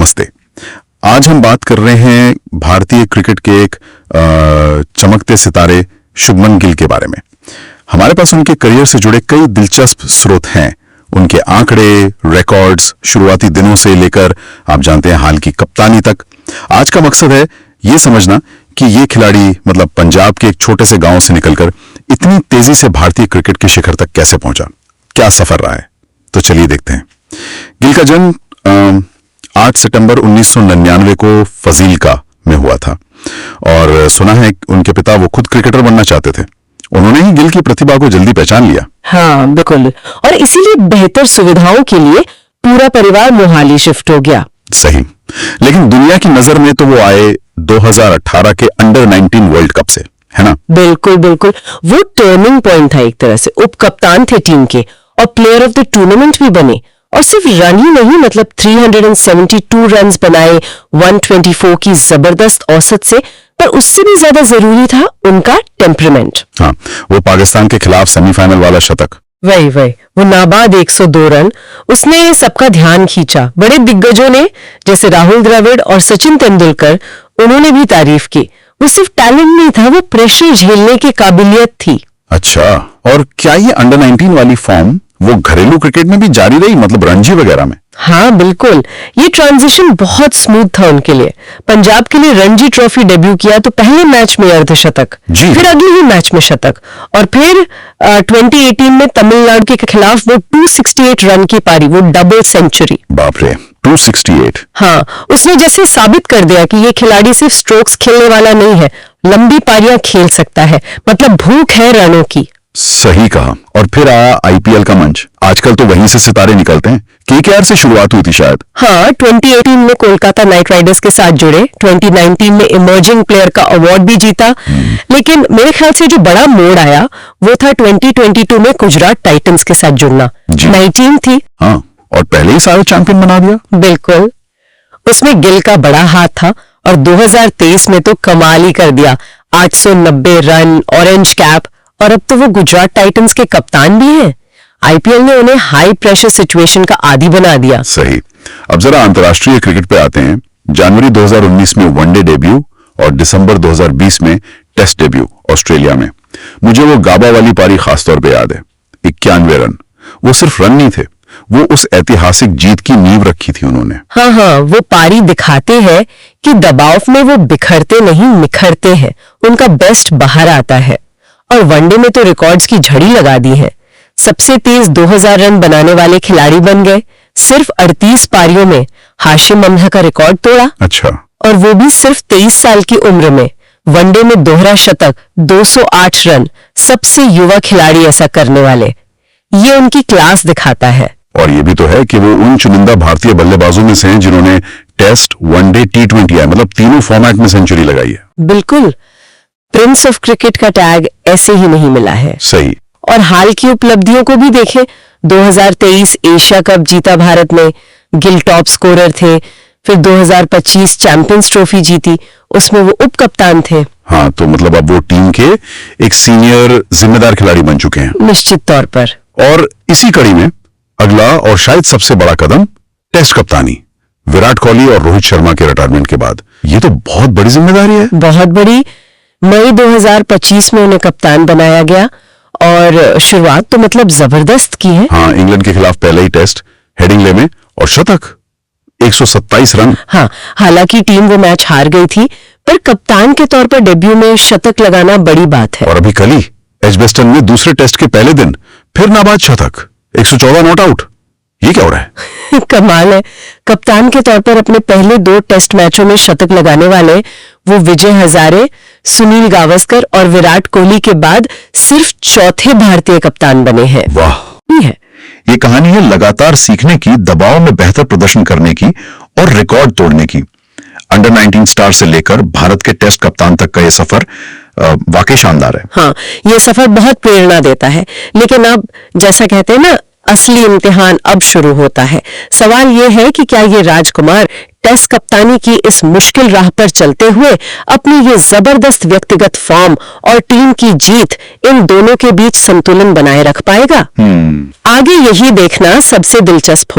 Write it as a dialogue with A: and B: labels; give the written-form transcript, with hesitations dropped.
A: नमस्ते। आज हम बात कर रहे हैं भारतीय क्रिकेट के एक चमकते सितारे शुभमन गिल के बारे में। हमारे पास उनके करियर से जुड़े कई दिलचस्प स्रोत हैं। उनके आंकड़े, रिकॉर्ड्स, शुरुआती दिनों से लेकर आप जानते हैं हाल की कप्तानी तक। आज का मकसद है ये समझना कि ये खिलाड़ी मतलब पंजाब के एक छोटे से गांव से निकलकर इतनी तेजी से भारतीय क्रिकेट के शिखर तक कैसे पहुंचा, क्या सफर रहा है। तो चलिए देखते हैं। गिल का जन्म 8 सितंबर 1999 को फजीलका में हुआ था और सुना है उनके पिता वो खुद क्रिकेटर बनना चाहते थे। उन्होंने ही गिल की प्रतिभा को जल्दी पहचान लिया।
B: हाँ बिल्कुल, और इसीलिए बेहतर सुविधाओं के लिए पूरा परिवार मोहाली शिफ्ट हो गया।
A: सही, लेकिन दुनिया की नजर में तो वो आए 2018 के अंडर 19 वर्ल्ड कप से, है ना?
B: बिल्कुल बिल्कुल, वो टर्निंग पॉइंट था एक तरह से। उप कप्तान थे टीम के और प्लेयर ऑफ द टूर्नामेंट भी बने। और सिर्फ रन ही नहीं, मतलब 372 रन्स बनाए 124 की जबरदस्त औसत से, पर उससे भी ज्यादा जरूरी था उनका टेम्परामेंट।
A: हाँ, वो पाकिस्तान के खिलाफ सेमीफाइनल वाला शतक,
B: वही वो नाबाद 102 रन, उसने सबका ध्यान खींचा। बड़े दिग्गजों ने जैसे राहुल द्रविड़ और सचिन तेंदुलकर, उन्होंने भी तारीफ की। वो सिर्फ टैलेंट नहीं था, वो प्रेशर झेलने की काबिलियत थी।
A: अच्छा, और क्या ये अंडर 19 वाली फॉर्म वो घरेलू क्रिकेट में भी जारी रही, मतलब रणजी वगैरह में?
B: हाँ बिल्कुल, ये ट्रांजिशन बहुत स्मूथ था उनके लिए। पंजाब के लिए रणजी ट्रॉफी डेब्यू किया तो पहले मैच में अर्धशतक, फिर अगले ही मैच में शतक, और फिर 2018 में तमिलनाडु के खिलाफ वो 268 रन की पारी, वो डबल सेंचुरी।
A: बाप रे, 268।
B: हाँ, उसने जैसे साबित कर दिया कि ये खिलाड़ी सिर्फ स्ट्रोक्स खेलने वाला नहीं है, लंबी पारियां खेल सकता है, मतलब भूख है रनों की।
A: सही कहा। और फिर आया आईपीएल का मंच। आजकल तो वहीं से सितारे निकलते हैं। केकेआर से शुरुआत हुई थी शायद।
B: हाँ, 2018 में कोलकाता नाइट राइडर्स के साथ जुड़े, 2019 में इमर्जिंग प्लेयर का अवार्ड भी जीता। लेकिन मेरे ख्याल से जो बड़ा मोड़ आया वो था 2022 में गुजरात टाइटंस के साथ जुड़ना। नई टीम थी।
A: हाँ, और पहले ही साल चैंपियन बना दिया।
B: बिल्कुल, उसमें गिल का बड़ा हाथ था और 2023 में तो कमाल ही कर दिया। 890 रन, ऑरेंज कैप, और अब तो वो गुजरात टाइटंस के कप्तान भी हैं। आईपीएल ने उन्हें हाई प्रेशर सिचुएशन का आदी बना दिया।
A: सही। अब जरा अंतर्राष्ट्रीय क्रिकेट पे आते हैं। जनवरी 2019 में वनडे डेब्यू और दिसंबर 2020 में टेस्ट डेब्यू ऑस्ट्रेलिया में। मुझे वो गाबा वाली पारी खासतौर पे याद है। 91 रन। वो सिर्फ रन नहीं थे, वो उस ऐतिहासिक जीत की नींव रखी थी उन्होंने।
B: हाँ, वो पारी दिखाते हैं कि दबाव में वो बिखरते नहीं, निखरते हैं। उनका बेस्ट बाहर आता है। और वनडे में तो रिकॉर्ड्स की झड़ी लगा दी है। सबसे तेज 2000 रन बनाने वाले खिलाड़ी बन गए। सिर्फ 38 पारियों में हाशिम अमला का रिकॉर्ड तोड़ा।
A: अच्छा।
B: और वो भी सिर्फ 23 साल की उम्र में। वनडे में दोहरा शतक, 208 रन, सबसे युवा खिलाड़ी ऐसा करने वाले। ये उनकी क्लास दिखाता है।
A: और ये भी तो है कि वो उन चुनिंदा भारतीय बल्लेबाजों में से हैं जिन्होंने टेस्ट, वनडे, T20 मतलब तीनों फॉर्मेट में सेंचुरी लगाई है।
B: बिल्कुल, प्रिंस ऑफ क्रिकेट का टैग ऐसे ही नहीं मिला है।
A: सही।
B: और हाल की उपलब्धियों को भी देखें। 2023 एशिया कप जीता भारत में, गिल टॉप स्कोरर थे। फिर 2025 चैंपियंस ट्रॉफी जीती, उसमें वो उप कप्तान थे।
A: हाँ, तो मतलब अब वो टीम के एक सीनियर जिम्मेदार खिलाड़ी बन चुके हैं
B: निश्चित तौर पर।
A: और इसी कड़ी में अगला और शायद सबसे बड़ा कदम टेस्ट कप्तानी। विराट कोहली और रोहित शर्मा के रिटायरमेंट के बाद ये तो बहुत बड़ी जिम्मेदारी है।
B: बहुत बड़ी। मई 2025 में उन्हें कप्तान बनाया गया और शुरुआत तो मतलब जबरदस्त की है।
A: हाँ, इंग्लैंड के खिलाफ पहले ही टेस्ट, हेडिंग्ले में, और शतक, 127 रन।
B: हाँ, हालांकि टीम वो मैच हार गई थी, पर कप्तान के तौर पर डेब्यू में शतक लगाना बड़ी बात है।
A: और अभी कल ही एजबेस्टन में दूसरे टेस्ट के पहले दिन फिर नाबाद शतक, 114 नॉट आउट। ये क्या हो रहा है?
B: कमाल है। कप्तान के तौर पर अपने पहले 2 टेस्ट मैचों में शतक लगाने वाले वो विजय हजारे, सुनील गावस्कर और विराट कोहली के बाद सिर्फ चौथे भारतीय कप्तान बने हैं।
A: वाह। ये कहानी है लगातार सीखने की, दबाव में बेहतर प्रदर्शन करने की और रिकॉर्ड तोड़ने की। अंडर 19 स्टार से लेकर भारत के टेस्ट कप्तान तक का ये सफर वाकई शानदार है।
B: हाँ, ये सफर बहुत प्रेरणा देता है। लेकिन अब जैसा कहते हैं ना, असली इम्तिहान अब शुरू होता है। सवाल ये है कि क्या ये राजकुमार टेस्ट कप्तानी की इस मुश्किल राह पर चलते हुए अपनी ये जबरदस्त व्यक्तिगत फॉर्म और टीम की जीत, इन दोनों के बीच संतुलन बनाए रख पाएगा? आगे यही देखना सबसे दिलचस्प